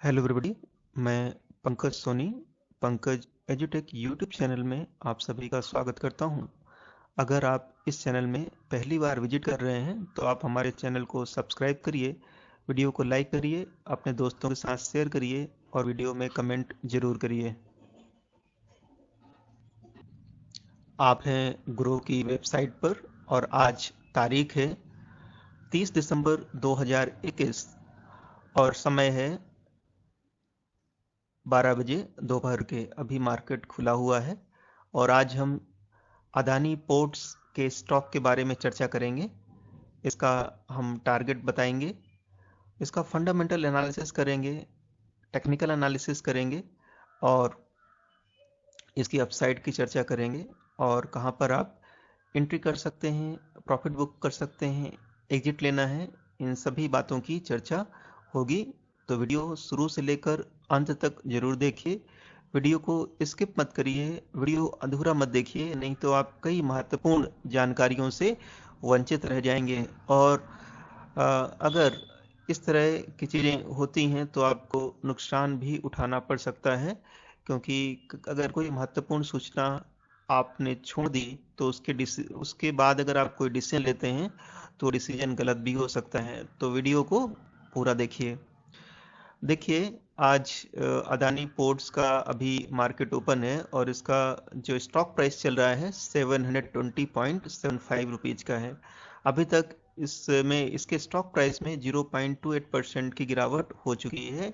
Hello everybody. मैं Pankaj Soni, Pankaj एजुटेक YouTube channel में आप सभी का स्वागत करता हूं। अगर आप इस चैनल में पहली बार विजिट कर रहे हैं तो आप हमारे चैनल को सब्सक्राइब करिए, वीडियो को लाइक करिए, अपने दोस्तों के साथ शेयर करिए और वीडियो में कमेंट जरूर करिए। आप हैं ग्रो की वेबसाइट पर और आज तारीख है 30 दिसंबर 2021 और समय है 12 बजे दोपहर के। अभी मार्केट खुला हुआ है और आज हम अदानी पोर्ट्स के स्टॉक के बारे में चर्चा करेंगे। इसका हम टारगेट बताएंगे, इसका फंडामेंटल एनालिसिस करेंगे, टेक्निकल एनालिसिस करेंगे और इसकी अपसाइड की चर्चा करेंगे और कहाँ पर आप एंट्री कर सकते हैं, प्रॉफिट बुक कर सकते हैं, एग्जिट लेना है, इन सभी बातों की चर्चा होगी। तो वीडियो शुरू से लेकर अंत तक जरूर देखिए, वीडियो को स्किप मत करिए, वीडियो अधूरा मत देखिए, नहीं तो आप कई महत्वपूर्ण जानकारियों से वंचित रह जाएंगे। और अगर इस तरह की चीज़ें होती हैं तो आपको नुकसान भी उठाना पड़ सकता है, क्योंकि अगर कोई महत्वपूर्ण सूचना आपने छोड़ दी तो उसके बाद अगर आप कोई डिसीजन लेते हैं तो डिसीजन गलत भी हो सकता है। तो वीडियो को पूरा देखिए। देखिए, आज अदानी पोर्ट्स का अभी मार्केट ओपन है और इसका जो स्टॉक प्राइस चल रहा है 720.75 रुपीज़ का है। अभी तक इसमें इसके स्टॉक प्राइस में 0.28% की गिरावट हो चुकी है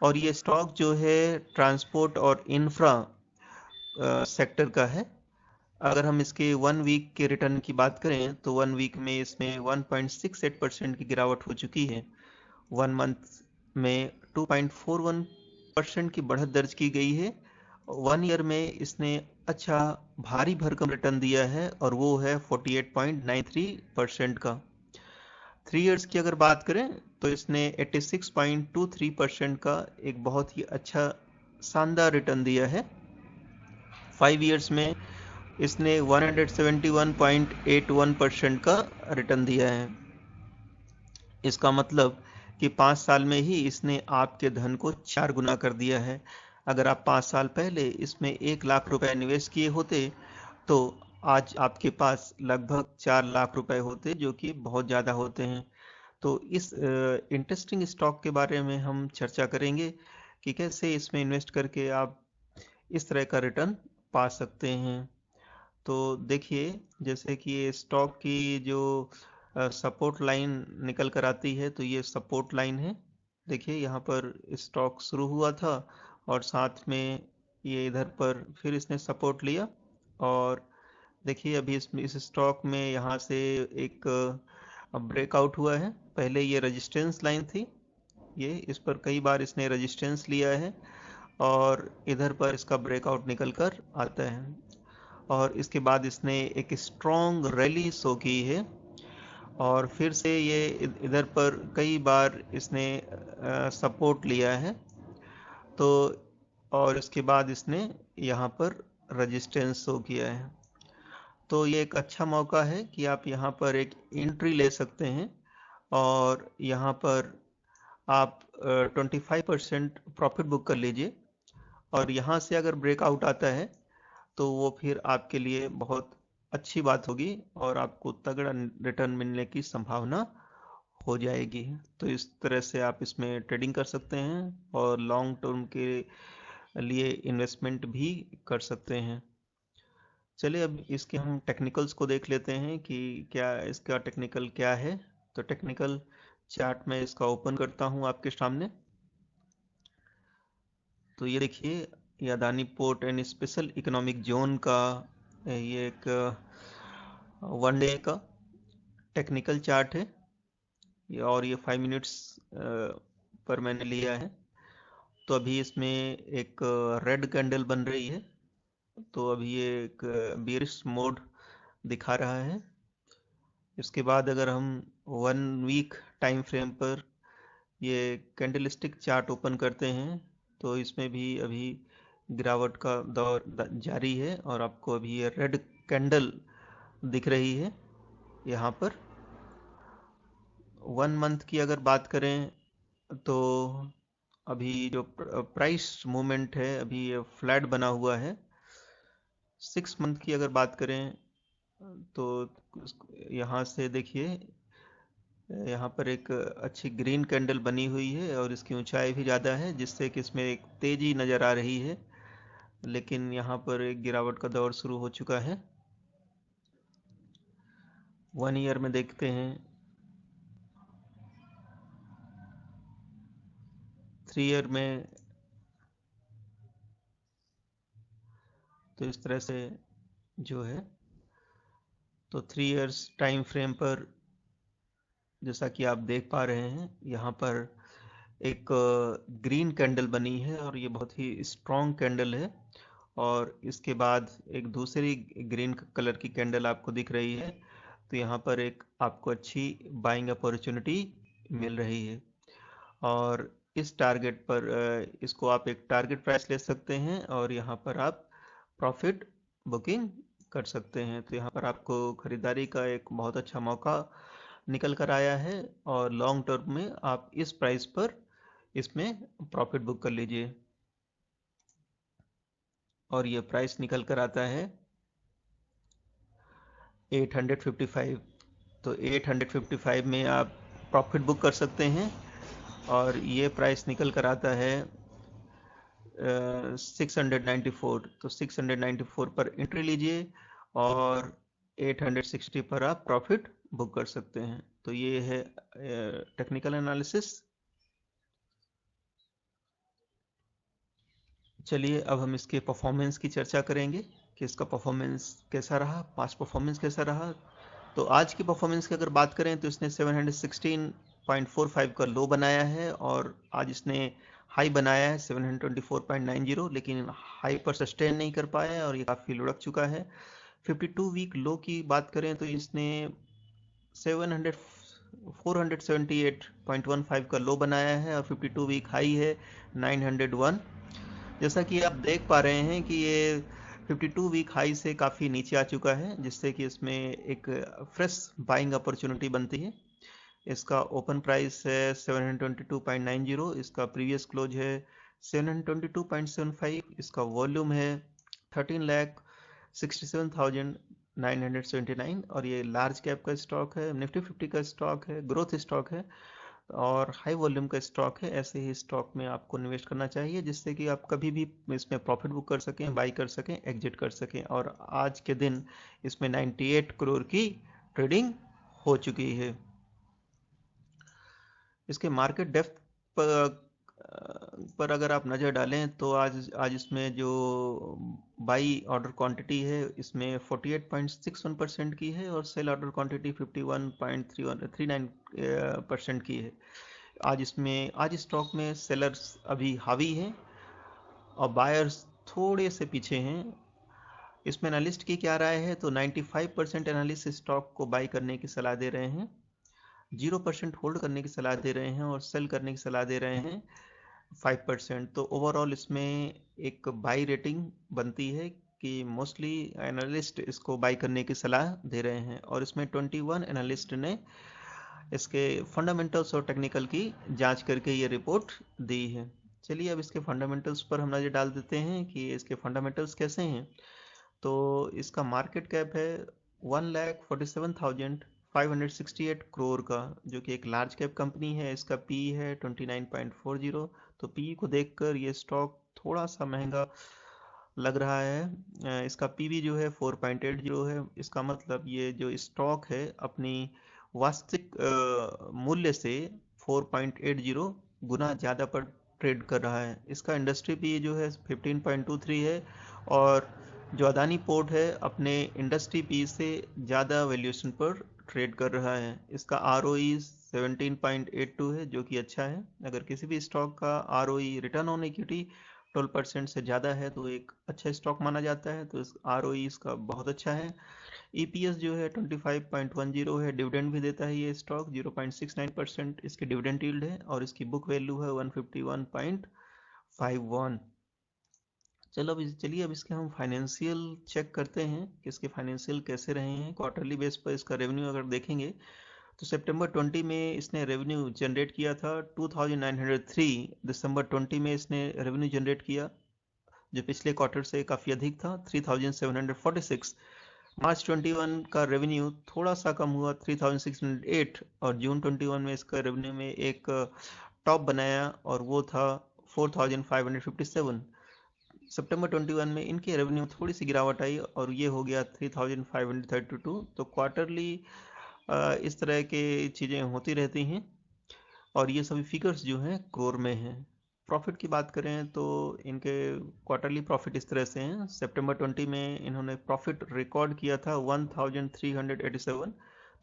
और ये स्टॉक जो है ट्रांसपोर्ट और इंफ्रा सेक्टर का है। अगर हम इसके 1 वीक के रिटर्न की बात करें तो 1 वीक में इसमें 1.68% की गिरावट हो चुकी है। 1 मंथ में 2.41% की बढ़त दर्ज की गई है। 1 ईयर में इसने अच्छा भारी भरकम रिटर्न दिया है और वो है 48.93% का। 3 ईयर्स की अगर बात करें तो इसने 86.23% का एक बहुत ही अच्छा शानदार रिटर्न दिया है। 5 ईयर्स में इसने 171.81% का रिटर्न दिया है। इसका मतलब कि 5 साल में ही इसने आपके धन को 4 गुना कर दिया है। अगर आप 5 साल पहले इसमें 1 लाख रुपए निवेश किए होते तो आज आपके पास लगभग 4 लाख रुपए होते, जो कि बहुत ज़्यादा होते हैं। तो इस इंटरेस्टिंग स्टॉक के बारे में हम चर्चा करेंगे कि कैसे इसमें इन्वेस्ट करके आप इस तरह का रिटर्न पा सकते हैं। तो देखिए, जैसे कि ये स्टॉक की जो सपोर्ट लाइन निकल कर आती है तो ये सपोर्ट लाइन है। देखिए, यहाँ पर स्टॉक शुरू हुआ था और साथ में ये इधर पर फिर इसने सपोर्ट लिया और देखिए अभी इस स्टॉक में यहाँ से एक ब्रेकआउट हुआ है। पहले ये रेजिस्टेंस लाइन थी, ये इस पर कई बार इसने रेजिस्टेंस लिया है और इधर पर इसका ब्रेकआउट निकल कर आता है और इसके बाद इसने एक स्ट्रॉन्ग रैली शो की है और फिर से ये इधर पर कई बार इसने सपोर्ट लिया है। तो और इसके बाद इसने यहाँ पर रेजिस्टेंस शो किया है। तो ये एक अच्छा मौका है कि आप यहाँ पर एक एंट्री ले सकते हैं और यहाँ पर आप 25% प्रॉफिट बुक कर लीजिए और यहाँ से अगर ब्रेकआउट आता है तो वो फिर आपके लिए बहुत अच्छी बात होगी और आपको तगड़ा रिटर्न मिलने की संभावना हो जाएगी। तो इस तरह से आप इसमें ट्रेडिंग कर सकते हैं और लॉन्ग टर्म के लिए इन्वेस्टमेंट भी कर सकते हैं। चलिए अब इसके हम टेक्निकल्स को देख लेते हैं कि क्या इसका टेक्निकल क्या है। तो टेक्निकल चार्ट में इसका ओपन करता हूँ आपके सामने। तो ये देखिए, ये Adani port and special economic zone का ये एक 1 डे का टेक्निकल चार्ट है और ये 5 मिनट्स पर मैंने लिया है। तो अभी इसमें एक रेड कैंडल बन रही है, तो अभी ये एक बियरिश मोड दिखा रहा है। इसके बाद अगर हम 1 वीक टाइम फ्रेम पर ये कैंडलस्टिक चार्ट ओपन करते हैं तो इसमें भी अभी गिरावट का दौर जारी है और आपको अभी ये रेड कैंडल दिख रही है यहाँ पर। 1 मंथ की अगर बात करें तो अभी जो प्राइस मूवमेंट है अभी ये फ्लैट बना हुआ है। 6 मंथ की अगर बात करें तो यहाँ से देखिए, यहाँ पर एक अच्छी ग्रीन कैंडल बनी हुई है और इसकी ऊंचाई भी ज़्यादा है, जिससे कि इसमें एक तेज़ी नज़र आ रही है। लेकिन यहाँ पर एक गिरावट का दौर शुरू हो चुका है। 1 ईयर में देखते हैं, 3 ईयर में, तो इस तरह से जो है, तो 3 इयर्स टाइम फ्रेम पर जैसा कि आप देख पा रहे हैं, यहाँ पर एक ग्रीन कैंडल बनी है और ये बहुत ही स्ट्रॉन्ग कैंडल है। और इसके बाद एक दूसरी ग्रीन कलर की कैंडल आपको दिख रही है। तो यहाँ पर एक आपको अच्छी बाइंग अपॉर्चुनिटी मिल रही है और इस टारगेट पर इसको आप एक टारगेट प्राइस ले सकते हैं और यहाँ पर आप प्रॉफिट बुकिंग कर सकते हैं। तो यहाँ पर आपको खरीदारी का एक बहुत अच्छा मौका निकल कर आया है और लॉन्ग टर्म में आप इस प्राइस पर इसमें प्रॉफिट बुक कर लीजिए। और ये प्राइस निकल कर आता है 855। तो 855 में आप प्रॉफिट बुक कर सकते हैं और ये प्राइस निकल कर आता है 694। तो 694 पर एंट्री लीजिए और 860 पर आप प्रॉफिट बुक कर सकते हैं। तो ये है टेक्निकल एनालिसिस। चलिए अब हम इसके परफॉर्मेंस की चर्चा करेंगे कि इसका परफॉर्मेंस कैसा रहा, पास्ट परफॉर्मेंस कैसा रहा। तो आज की परफॉर्मेंस की अगर बात करें तो इसने 716.45 का लो बनाया है और आज इसने हाई बनाया है 724.90, लेकिन हाई पर सस्टेन नहीं कर पाया है और ये काफ़ी लुढ़क चुका है। 52 वीक लो की बात करें तो इसने 700 478.15 का लो बनाया है और 52 वीक हाई है 901। जैसा कि आप देख पा रहे हैं कि ये 52 वीक हाई से काफ़ी नीचे आ चुका है, जिससे कि इसमें एक फ्रेश बाइंग अपॉर्चुनिटी बनती है। इसका ओपन प्राइस है 722.90, इसका प्रीवियस क्लोज है 722.75, इसका वॉल्यूम है 13,67,979 और ये लार्ज कैप का स्टॉक है, निफ्टी 50 का स्टॉक है, ग्रोथ स्टॉक है और हाई वॉल्यूम का स्टॉक है। ऐसे ही स्टॉक में आपको निवेश करना चाहिए जिससे कि आप कभी भी इसमें प्रॉफिट बुक कर सकें, बाई कर सकें, एग्जिट कर सकें। और आज के दिन इसमें 98 करोड़ की ट्रेडिंग हो चुकी है। इसके मार्केट डेप्थ पर अगर आप नज़र डालें तो आज आज इसमें जो बाई ऑर्डर क्वांटिटी है इसमें 48.61% की है और सेल ऑर्डर क्वांटिटी 51.39% की है। आज स्टॉक में सेलर्स अभी हावी हैं और बायर्स थोड़े से पीछे हैं। इसमें एनालिस्ट की क्या राय है, तो 95% एनालिस्ट स्टॉक को बाई करने की सलाह दे रहे हैं, 0% होल्ड करने की सलाह दे रहे हैं और सेल करने की सलाह दे रहे हैं 5%। तो ओवरऑल इसमें एक बाई रेटिंग बनती है कि मोस्टली एनालिस्ट इसको बाई करने की सलाह दे रहे हैं और इसमें 21 एनालिस्ट ने इसके फंडामेंटल्स और टेक्निकल की जांच करके ये रिपोर्ट दी है। चलिए अब इसके फंडामेंटल्स पर हम नज़र डाल देते हैं कि इसके फंडामेंटल्स कैसे हैं। तो इसका मार्केट कैप है 1,47,568 करोड़ का, जो कि एक लार्ज कैप कंपनी है। इसका पी है 29.40। तो पी को देखकर ये स्टॉक थोड़ा सा महंगा लग रहा है। इसका पीवी जो है 4.80 है। इसका मतलब ये जो स्टॉक है अपनी वास्तविक मूल्य से 4.80 गुना ज़्यादा पर ट्रेड कर रहा है। इसका इंडस्ट्री पी जो है 15.23 है और जो अदानी पोर्ट है अपने इंडस्ट्री पी से ज़्यादा वैल्यूएशन पर ट्रेड कर रहा है। इसका आर ओ ई 17.82 है, जो कि अच्छा है। अगर किसी भी स्टॉक का R O E, return on equity, 12% से ज़्यादा है तो एक अच्छा स्टॉक माना जाता है। तो इस आर ओ ई इसका बहुत अच्छा है। ईपीएस जो है 25.10 है। डिविडेंड भी देता है ये स्टॉक, 0.69% इसकी डिविडेंड यील्ड है और इसकी बुक वैल्यू है 151.51। चलिए अब इसके हम फाइनेंशियल चेक करते हैं कि इसके फाइनेंशियल कैसे रहे हैं। क्वार्टरली बेस पर इसका रेवेन्यू अगर देखेंगे तो सितंबर 20 में इसने रेवेन्यू जनरेट किया था 2903। दिसंबर 20 में इसने रेवेन्यू जनरेट किया जो पिछले क्वार्टर से काफ़ी अधिक था 3746। मार्च 21 का रेवेन्यू थोड़ा सा कम हुआ 3608 और जून 21 में इसका रेवेन्यू में एक टॉप बनाया और वो था 4557। सितंबर 21 में इनके रेवेन्यू थोड़ी सी गिरावट आई और ये हो गया 3532। तो क्वार्टरली इस तरह के चीज़ें होती रहती हैं और ये सभी फिगर्स जो हैं क्रोर में हैं। प्रॉफिट की बात करें तो इनके क्वार्टरली प्रॉफिट इस तरह से हैं। सितंबर 20 में इन्होंने प्रॉफिट रिकॉर्ड किया था 1387,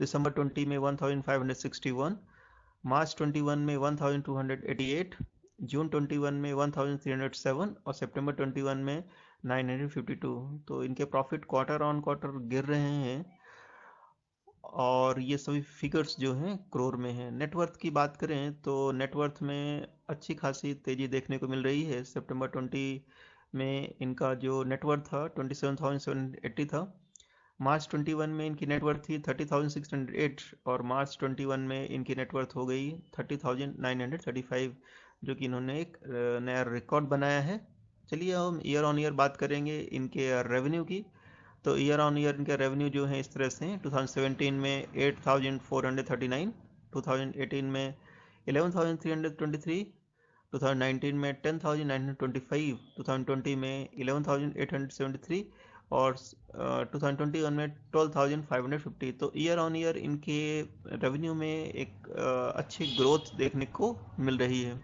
दिसंबर 20 में 1561, मार्च 21 में 1288, जून 21 में 1307 और सितंबर 21 में 952। तो इनके प्रॉफिट क्वार्टर ऑन क्वार्टर गिर रहे हैं और ये सभी फिगर्स जो हैं क्रोर में हैं। नेटवर्थ की बात करें तो नेटवर्थ में अच्छी खासी तेज़ी देखने को मिल रही है। सितंबर 20 में इनका जो नेटवर्थ था 27,780 था, मार्च 21 में इनकी नेटवर्थ थी 30,608 और मार्च 21 में इनकी नेटवर्थ हो गई 30,935, जो कि इन्होंने एक नया रिकॉर्ड बनाया है। चलिए हम ईयर ऑन ईयर बात करेंगे इनके रेवेन्यू की। तो ईयर ऑन ईयर इनका रेवेन्यू जो है इस तरह से हैं। 2017 में 8,439, 2018 में 11,323, 2019 में 10,925, 2020 में 11,873 और 2021 में 12,550। तो ईयर ऑन ईयर इनके रेवेन्यू में एक अच्छी ग्रोथ देखने को मिल रही है।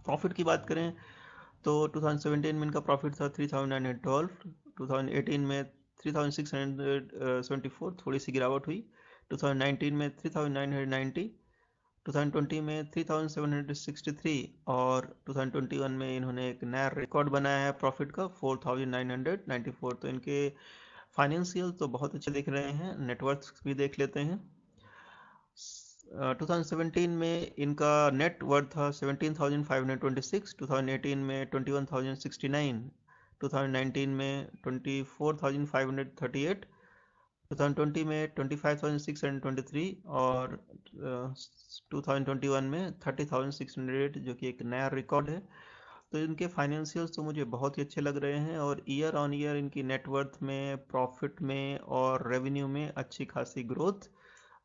प्रॉफिट की बात करें तो 2017 में इनका प्रॉफिट था 3,912, 2018 में 3,674, थोड़ी सी गिरावट हुई, 2019 में 3,990, 2020 में 3,763 और 2021 में इन्होंने एक नया रिकॉर्ड बनाया है प्रॉफिट का 4,994। तो इनके फाइनेंशियल तो बहुत अच्छे दिख रहे हैं। नेटवर्थ भी देख लेते हैं। 2017 में इनका नेट वर्थ था 17,526, 2018 में 21,069, 2019 में 24,538, 2020 में 25,623 और 2021 में 30,608, जो कि एक नया रिकॉर्ड है। तो इनके फाइनेंशियल्स तो मुझे बहुत ही अच्छे लग रहे हैं और ईयर ऑन ईयर इनकी नेटवर्थ में, प्रॉफिट में और रेवेन्यू में अच्छी खासी ग्रोथ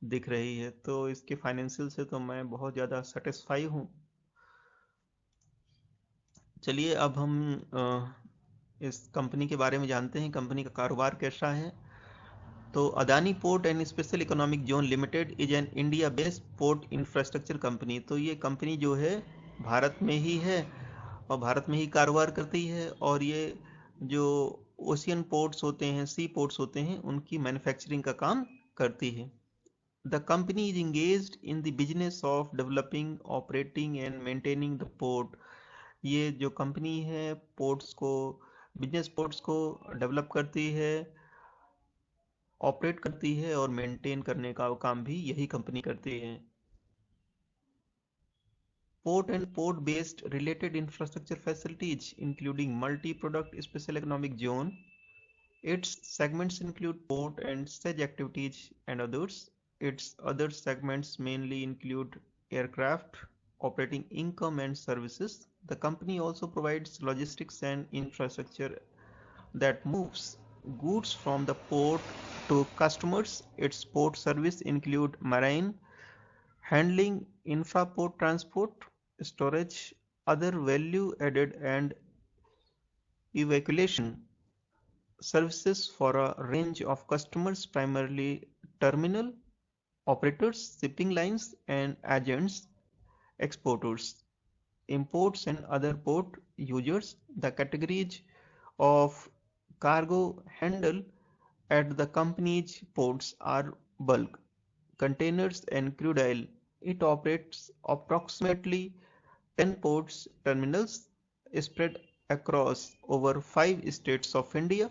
दिख रही है। तो इसके फाइनेंशियल से तो मैं बहुत ज़्यादा सेटिस्फाई हूँ। चलिए अब हम इस कंपनी के बारे में जानते हैं, कंपनी का कारोबार कैसा है। तो Adani port and special economic zone limited is an India based port infrastructure company. तो ये कंपनी जो है भारत में ही है और भारत में ही कारोबार करती है और ये जो ओशियन पोर्ट्स होते हैं, सी पोर्ट्स होते हैं, उनकी मैन्युफैक्चरिंग का काम करती है। The company is engaged in the business of developing, operating and maintaining the port. ये जो कंपनी है पोर्ट्स को, बिजनेस पोर्ट्स को डेवलप करती है, ऑपरेट करती है और मेंटेन करने का काम भी यही कंपनी करती है। Port and port based related infrastructure facilities including multi product special economic zone. Its segments include port and sedge activities and others. Its other segments mainly include aircraft, operating income and services. The company also provides logistics and infrastructure that moves goods from the port to customers. Its port service include marine handling, infra-port transport, storage, other value-added and evacuation services for a range of customers, primarily terminal operators, shipping lines and agents, exporters, imports and other port users. The categories of cargo handled at the company's ports are bulk, containers and crude oil. It operates approximately 10 ports terminals spread across over 5 states of India,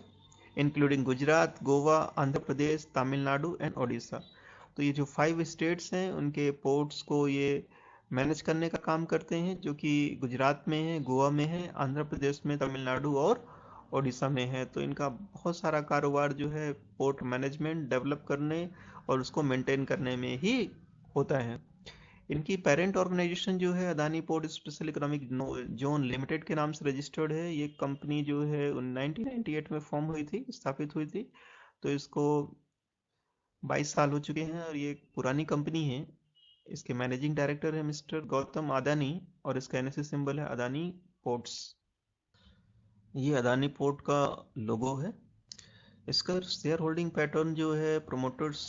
including Gujarat, Goa, Andhra Pradesh, Tamil Nadu and Odisha. तो ये जो 5 states हैं उनके ports को ये manage करने का काम करते हैं, जो कि गुजरात में है, गोवा में है, आंध्र प्रदेश में, तमिलनाडु और ओडिशा में है। तो इनका बहुत सारा कारोबार जो है पोर्ट मैनेजमेंट डेवलप करने और उसको मेंटेन करने में ही होता है। इनकी पेरेंट ऑर्गेनाइजेशन जो है Adani port special economic zone limited के नाम से रजिस्टर्ड है। ये कंपनी जो है 1998 में फॉर्म हुई थी, स्थापित हुई थी। तो इसको 22 साल हो चुके हैं और ये एक पुरानी कंपनी है। इसके मैनेजिंग डायरेक्टर है मिस्टर गौतम अदानी और इसका एनएससी सिंबल है अदानी पोर्ट्स। ये अदानी पोर्ट का लोगो है। इसका शेयर होल्डिंग पैटर्न जो है, प्रोमोटर्स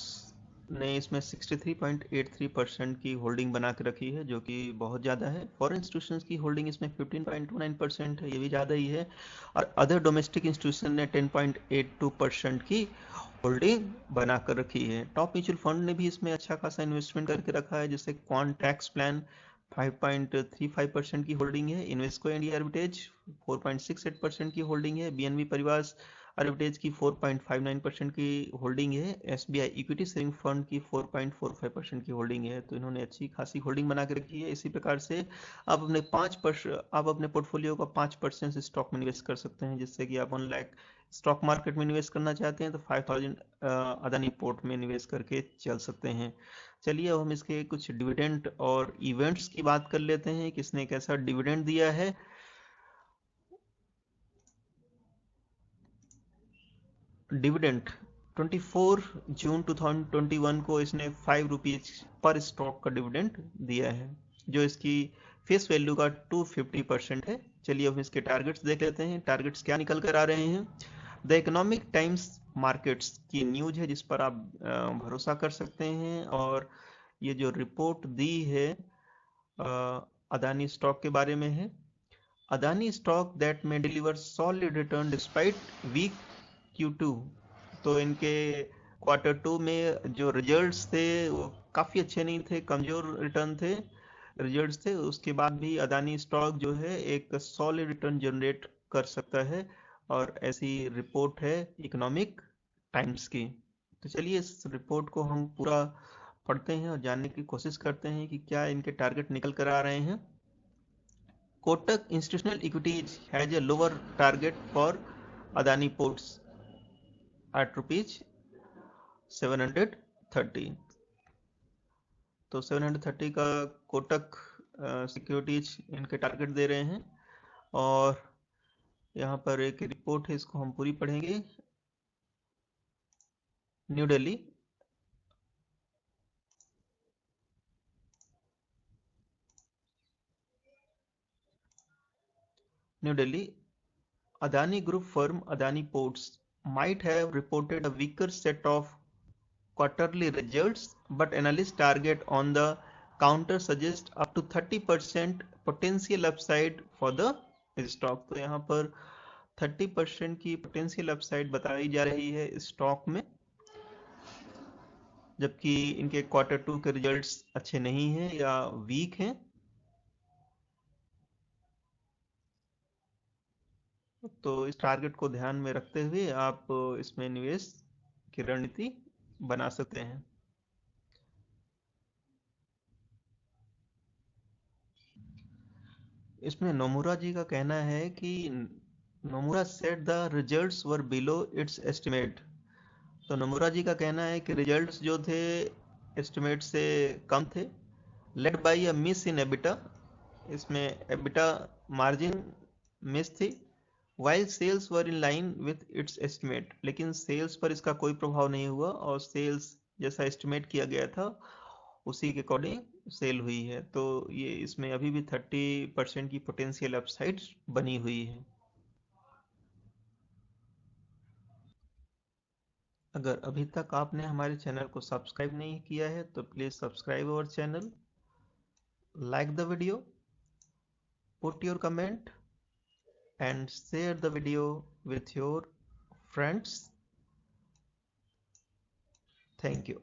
ने इसमें 63.83% की होल्डिंग बना के रखी है, जो कि बहुत ज़्यादा है। फॉरेन इंस्टीट्यूशंस की होल्डिंग इसमें 15.29% है, ये भी ज़्यादा ही है। और अदर डोमेस्टिक इंस्टीट्यूशन ने 10.82% की होल्डिंग बना कर रखी है। टॉप म्यूचुअल फंड ने भी इसमें अच्छा खासा इन्वेस्टमेंट करके रखा है, जैसे क्वांट टैक्स प्लान 5.35% की होल्डिंग है, इन्वेस्को इंडिया आर्बिटेज 4.68% की होल्डिंग है, बीएनबी परिवार आर्बिटेज की 4.59% की होल्डिंग है, एसबीआई इक्विटी सेविंग फंड की 4.45% की होल्डिंग है। तो इन्होंने अच्छी खासी होल्डिंग बना के रखी है। इसी प्रकार से आप अपने पोर्टफोलियो का 5% स्टॉक में निवेश कर सकते हैं, जिससे कि आप 1 लाख स्टॉक मार्केट में निवेश करना चाहते हैं तो 5000 अदानी पोर्ट में निवेश करके चल सकते हैं। चलिए अब हम इसके कुछ डिविडेंड और इवेंट्स की बात कर लेते हैं, किसने कैसा डिविडेंड दिया है। डिविडेंड 24 जून 2021 को इसने 5 रुपीज पर स्टॉक का डिविडेंड दिया है, जो इसकी फेस वैल्यू का 250% है। चलिए अब इसके टारगेट्स देख लेते हैं, टारगेट्स क्या निकल कर आ रहे हैं। द इकोनॉमिक टाइम्स मार्केट्स की न्यूज है, जिस पर आप भरोसा कर सकते हैं। और ये जो रिपोर्ट दी है अदानी स्टॉक के बारे में है। अदानी स्टॉक दैट में deliver solid return despite weak Q2। तो इनके Q2 में जो रिजल्ट्स थे वो काफ़ी अच्छे नहीं थे, कमज़ोर रिटर्न थे, रिजल्ट्स थे। उसके बाद भी अदानी स्टॉक जो है एक सॉलिड रिटर्न जनरेट कर सकता है, और ऐसी रिपोर्ट है इकोनॉमिक टाइम्स की। तो चलिए इस रिपोर्ट को हम पूरा पढ़ते हैं और जानने की कोशिश करते हैं कि क्या इनके टारगेट निकल कर आ रहे हैं। Kotak institutional equities has a lower target for Adani ports at rupees 730। तो 730 का कोटक सिक्योरिटीज इनके टारगेट दे रहे हैं। और यहाँ पर एक रिपोर्ट है, इसको हम पूरी पढ़ेंगे। New Delhi, new Delhi, Adani Group firm Adani Ports might have reported a weaker set of quarterly results, but analysts target on the counter suggest up to 30% potential upside for the stock। तो यहाँ पर 30% की potential upside बताई जा रही है stock में, जबकि इनके Q2 के रिजल्ट्स अच्छे नहीं हैं या वीक हैं। तो इस टारगेट को ध्यान में रखते हुए आप इसमें निवेश की रणनीति बना सकते हैं। इसमें नोमुरा जी का कहना है कि Nomura said the results were below it's estimate. तो नोमुरा जी का कहना है कि रिजल्ट्स जो थे एस्टिमेट से कम थे। Led by a miss in EBITDA, इसमें एबिटा मार्जिन मिस थी। While sales were in line with its estimate, लेकिन सेल्स पर इसका कोई प्रभाव नहीं हुआ और सेल्स जैसा एस्टिमेट किया गया था उसी के अकॉर्डिंग सेल हुई है। तो ये इसमें अभी भी 30% की पोटेंशियल अपसाइड बनी हुई है। अगर अभी तक आपने हमारे चैनल को सब्सक्राइब नहीं किया है तो please subscribe our channel, like the video, put your comment and share the video with your friends. Thank you.